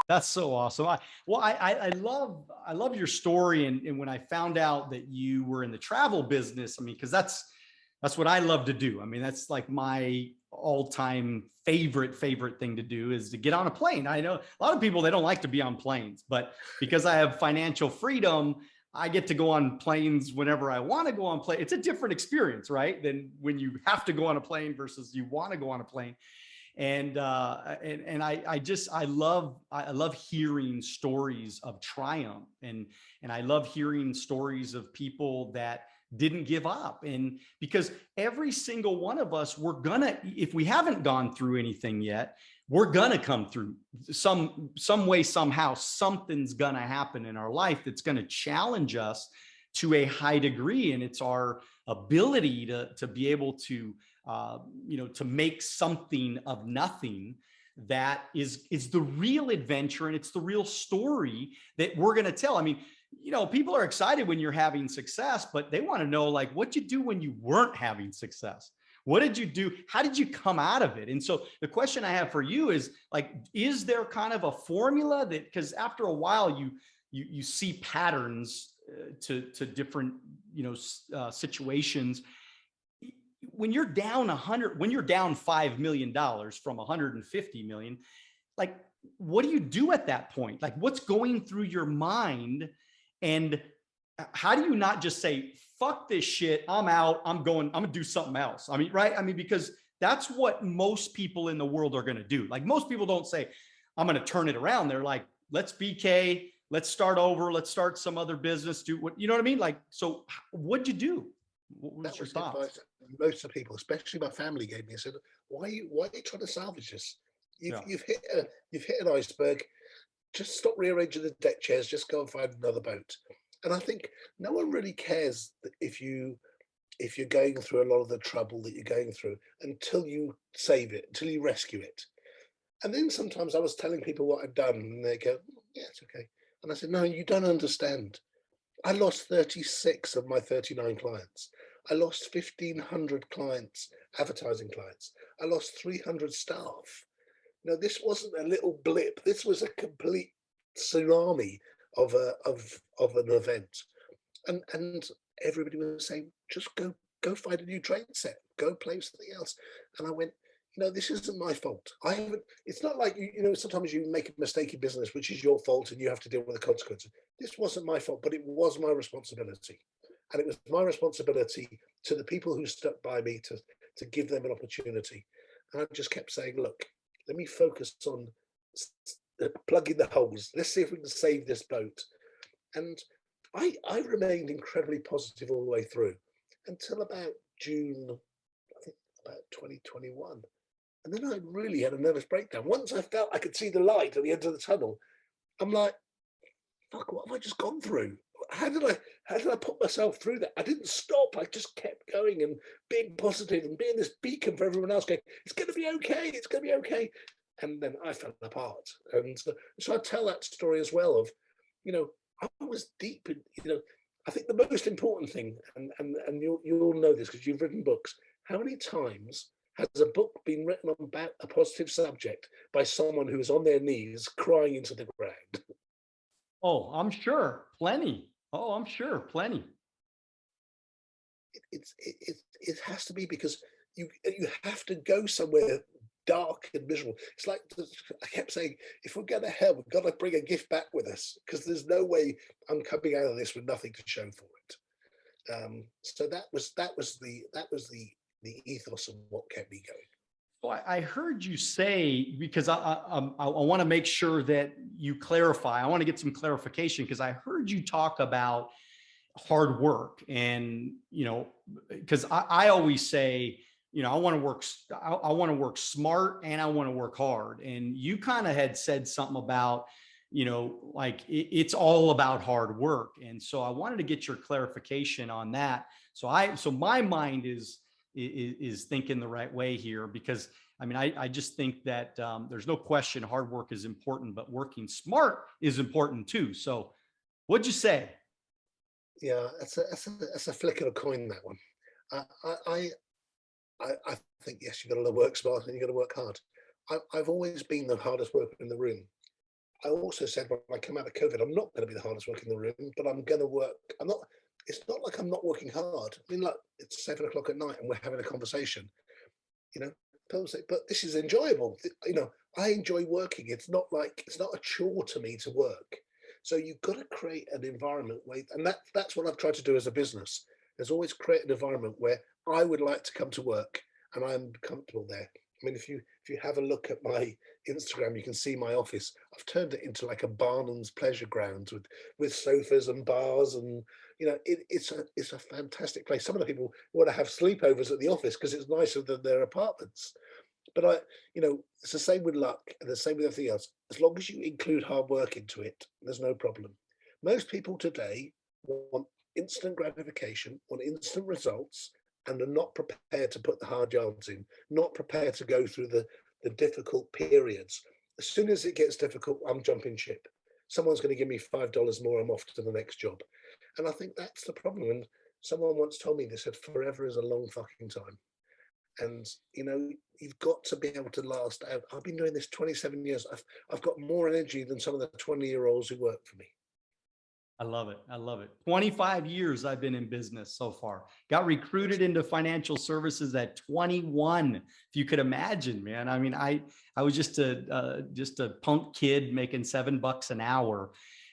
That's so awesome. I love your story. And when I found out that you were in the travel business, I mean, because that's what I love to do. I mean, that's like my all-time favorite thing to do is to get on a plane. I know a lot of people, they don't like to be on planes, but because I have financial freedom, I get to go on planes whenever I want to go on plane. It's a different experience, right? Than when you have to go on a plane versus you want to go on a plane. I love hearing stories of triumph, and I love hearing stories of people that didn't give up. And because every single one of us, we're gonna, if we haven't gone through anything yet, we're gonna come through some way, somehow. Something's gonna happen in our life that's gonna challenge us to a high degree, and it's our ability to be able to to make something of nothing. That is the real adventure, and it's the real story that we're going to tell. I mean, people are excited when you're having success, but they want to know, like, what you do when you weren't having success. What did you do? How did you come out of it? And so the question I have for you is, like, is there kind of a formula that, because after a while you see patterns to different situations. When you're down 100, when you're down $5 million from 150 million, like, what do you do at that point? Like, what's going through your mind? And how do you not just say, fuck this shit, I'm out, I'm gonna do something else? I mean, right? I mean, because that's what most people in the world are going to do. Like, most people don't say, I'm going to turn it around. They're like, let's BK, let's start over, let's start some other business, do what, you know what I mean? Like, so what'd you do? What was That your was the thoughts? advice most of the people, especially my family, gave me. I said, why are you trying to salvage this? Yeah. You've hit an iceberg. Just stop rearranging the deck chairs. Just go and find another boat. And I think no one really cares if you're going through a lot of the trouble that you're going through until you save it, until you rescue it. And then sometimes I was telling people what I'd done, and they go, "Yeah, it's okay." And I said, "No, you don't understand. I lost 36 of my 39 clients. I lost 1,500 clients, advertising clients. I lost 300 staff. No, this wasn't a little blip. This was a complete tsunami of an event. And everybody was saying, just go find a new train set, go play something else. And I went, this isn't my fault. I haven't. It's not like sometimes you make a mistake in business, which is your fault, and you have to deal with the consequences. This wasn't my fault, but it was my responsibility, and it was my responsibility to the people who stuck by me to give them an opportunity. And I just kept saying, look, let me focus on plugging the holes. Let's see if we can save this boat. And I remained incredibly positive all the way through until about June, I think about 2021. And then I really had a nervous breakdown. Once I felt I could see the light at the end of the tunnel, I'm like, fuck, what have I just gone through? How did I put myself through that? I didn't stop. I just kept going and being positive and being this beacon for everyone else, going, it's going to be okay. It's going to be okay. And then I fell apart. And so I tell that story as well of, I was deep in, I think the most important thing, and you all know this because you've written books, how many times has a book been written about a positive subject by someone who is on their knees crying into the ground? Oh, I'm sure plenty. Oh, I'm sure plenty. It has to be, because you have to go somewhere dark and miserable. It's like I kept saying, if we're going to hell, we've got to bring a gift back with us, because there's no way I'm coming out of this with nothing to show for it. So that was the ethos of what kept me going. Well, I heard you say, because I want to make sure that you clarify. I want to get some clarification, because I heard you talk about hard work, and because I always say, I want to work. I want to work smart, and I want to work hard. And you kind of had said something about, like it's all about hard work. And so I wanted to get your clarification on that. So my mind is thinking the right way here, because I mean, I just think that there's no question hard work is important, but working smart is important too. So what'd you say? Yeah, that's a flick of a coin, that one. I I think, yes, you've got to work smart and you've got to work hard. I've always been the hardest worker in the room. I also said when I come out of COVID, I'm not going to be the hardest worker in the room, but I'm going to work. I'm not. It's not like I'm not working hard. I mean, like it's 7 o'clock at night and we're having a conversation. You know, people say, but this is enjoyable. You know, I enjoy working. It's not a chore to me to work. So you've got to create an environment where, and that's what I've tried to do as a business. There's always create an environment where I would like to come to work and I'm comfortable there. I mean, if you have a look at my Instagram, you can see my office. I've turned it into like a Barnum's pleasure grounds with sofas and bars, and it's a fantastic place. Some of the people want to have sleepovers at the office because it's nicer than their apartments. But it's the same with luck and the same with everything else. As long as you include hard work into it, there's no problem. Most people today want instant gratification, want instant results, and are not prepared to put the hard yards in, not prepared to go through the difficult periods. As soon as it gets difficult, I'm jumping ship. Someone's going to give me $5 more, I'm off to the next job. And I think that's the problem. And someone once told me, they said, forever is a long fucking time. And you've got to be able to last out. I've been doing this 27 years. I've got more energy than some of the 20-year-olds who work for me. I love it. I love it. 25 years I've been in business so far. Got recruited into financial services at 21. If you could imagine, man. I mean, I was just a punk kid making $7 an hour.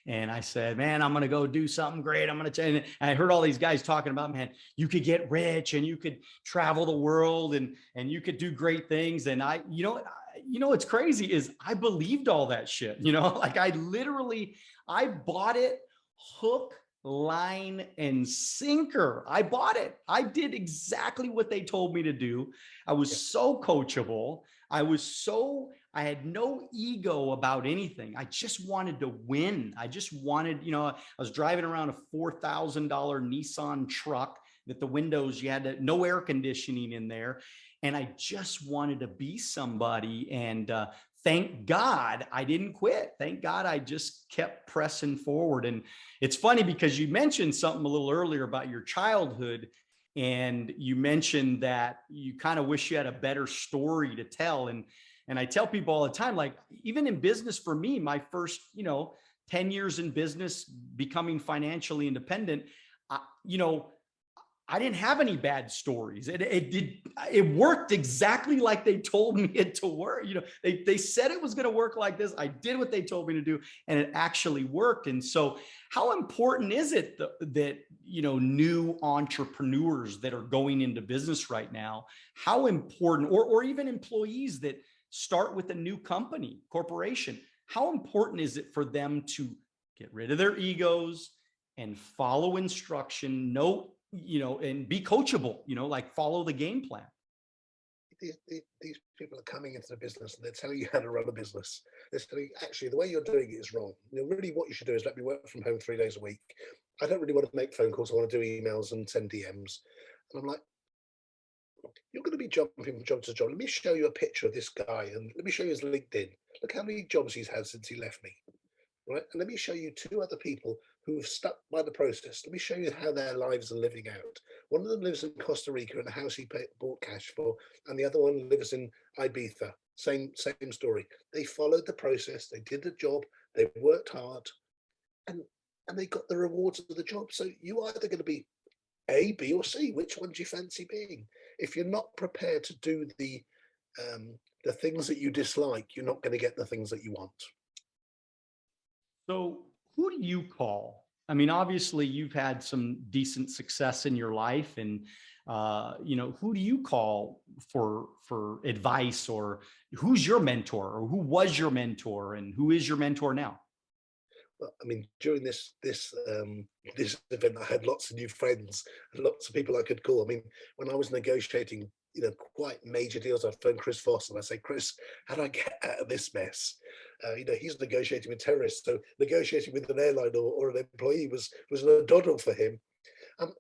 And I said, man, I'm going to go do something great. I'm going to change. And I heard all these guys talking about, man, you could get rich and you could travel the world and you could do great things. And what's crazy is I believed all that shit, like I bought it hook, line, and sinker. I bought it. I did exactly what they told me to do. I was so coachable. I had no ego about anything. I just wanted to win. I just wanted, I was driving around a $4,000 Nissan truck that the windows, you had no air conditioning in there. And I just wanted to be somebody. And thank God I didn't quit. Thank God I just kept pressing forward. And it's funny because you mentioned something a little earlier about your childhood. And you mentioned that you kind of wish you had a better story to tell. And I tell people all the time, like, even in business for me, my first, 10 years in business, becoming financially independent, I didn't have any bad stories. It worked exactly like they told me it to work. They said it was going to work like this. I did what they told me to do, and it actually worked. And so how important is it that new entrepreneurs that are going into business right now, how important, or even employees that start with a new company, corporation, how important is it for them to get rid of their egos and follow instruction, and be coachable, like follow the game plan? These people are coming into the business and they're telling you how to run a business. They're telling you, actually, the way you're doing it is wrong. Really what you should do is let me work from home 3 days a week. I don't really want to make phone calls. I want to do emails and send DMs. And I'm like, you're going to be jumping from job to job. Let me show you a picture of this guy and let me show you his LinkedIn. Look how many jobs he's had since he left me. Right? And let me show you two other people who have stuck by the process. Let me show you how their lives are living out. One of them lives in Costa Rica in a house he bought cash for, and the other one lives in Ibiza. Same story. They followed the process. They did the job. They worked hard, and they got the rewards of the job. So you are either going to be A, B, or C. Which one do you fancy being? If you're not prepared to do the things that you dislike, you're not going to get the things that you want. So who do you call? I mean, obviously you've had some decent success in your life, and who do you call for advice, or who's your mentor, or who was your mentor, and who is your mentor now? Well, I mean, during this event, I had lots of new friends, lots of people I could call. I mean, when I was negotiating, quite major deals, I'd phone Chris Foss and I say, Chris, how do I get out of this mess? He's negotiating with terrorists, so negotiating with an airline or an employee was a doddle for him.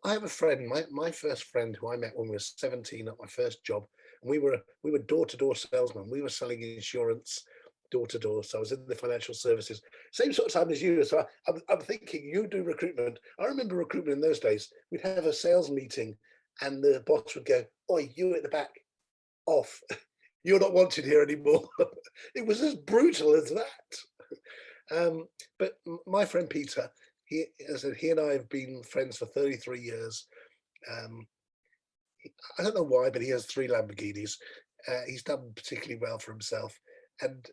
I have a friend, my first friend, who I met when we were 17 at my first job, and we were door-to-door salesmen. We were selling insurance door to door. So I was in the financial services, same sort of time as you. So I'm thinking, you do recruitment. I remember recruitment in those days. We'd have a sales meeting and the boss would go, "Oi, you at the back, off. You're not wanted here anymore." It was as brutal as that. But my friend Peter, as I said, he and I have been friends for 33 years. Um, I don't know why, but he has 3 Lamborghinis. He's done particularly well for himself, and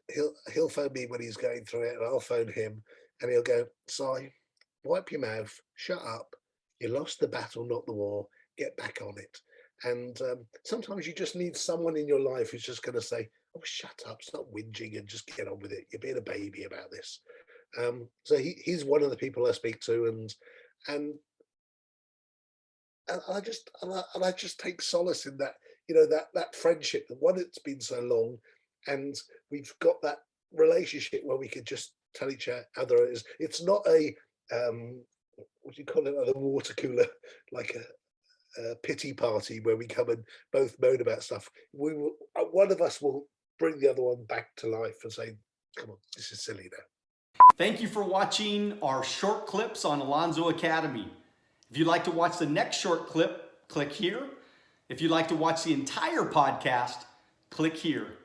he'll phone me when he's going through it, and I'll phone him, and he'll go, "Si, wipe your mouth, shut up. You lost the battle, not the war. Get back on it." And sometimes you just need someone in your life who's just going to say, "Oh, shut up, stop whinging, and just get on with it. You're being a baby about this." So he's one of the people I speak to, and and I just take solace in that, that friendship, the one that's been so long, and we've got that relationship where we could just tell each other it's not a what do you call it, like a water cooler, like a pity party where we come and both moan about stuff. We will, one of us will bring the other one back to life and say, "Come on, this is silly now." Thank you for watching our short clips on Alonzo Academy. If you'd like to watch the next short clip, click here. If you'd like to watch the entire podcast, click here.